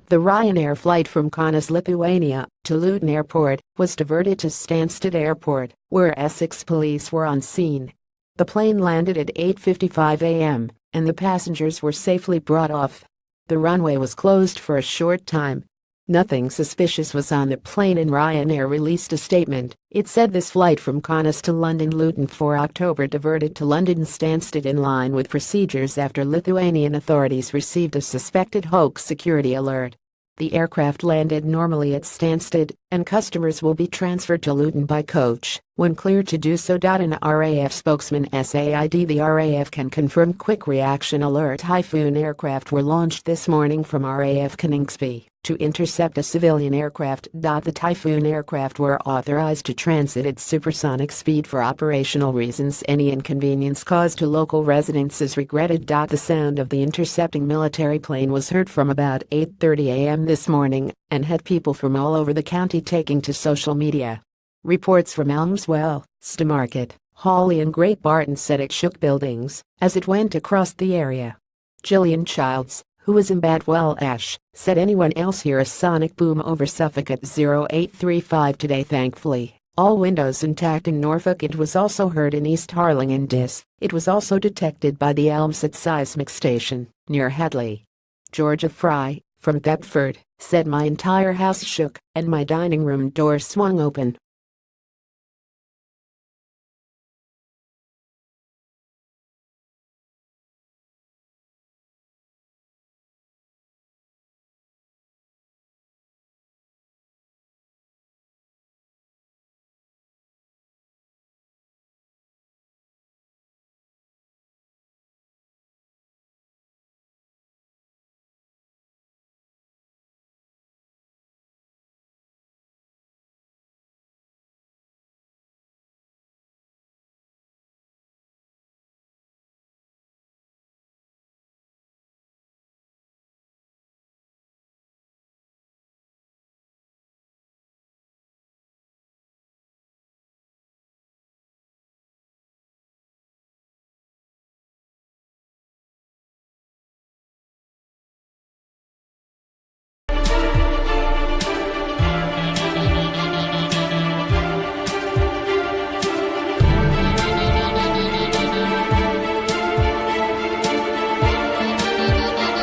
The Ryanair flight from Kaunas, Lithuania, to Luton Airport was diverted to Stansted Airport, where Essex police were on scene. The plane landed at 8:55 a.m., and the passengers were safely brought off. The runway was closed for a short time. Nothing suspicious was on the plane, and Ryanair released a statement. It said this flight from Kaunas to London Luton for October diverted to London Stansted in line with procedures after Lithuanian authorities received a suspected hoax security alert. The aircraft landed normally at Stansted, and customers will be transferred to Luton by coach when cleared to do so. An RAF spokesman said the RAF can confirm quick reaction alert Typhoon aircraft were launched this morning from RAF Kingsby to intercept a civilian aircraft. The Typhoon aircraft were authorized to transit at supersonic speed for operational reasons. Any inconvenience caused to local residents is regretted. The sound of the intercepting military plane was heard from about 8:30 a.m. this morning and had people from all over the county taking to social media. Reports from Elmswell, Stowmarket, Hawley and Great Barton said it shook buildings as it went across the area. Gillian Childs, who was in Badwell Ash, said anyone else hear a sonic boom over Suffolk at 0835 today. Thankfully, all windows intact in Norfolk. It was also heard in East Harling and Diss. It was also detected by the Elmsett seismic station near Hadley. Georgia Fry, from Thetford, said my entire house shook and my dining room door swung open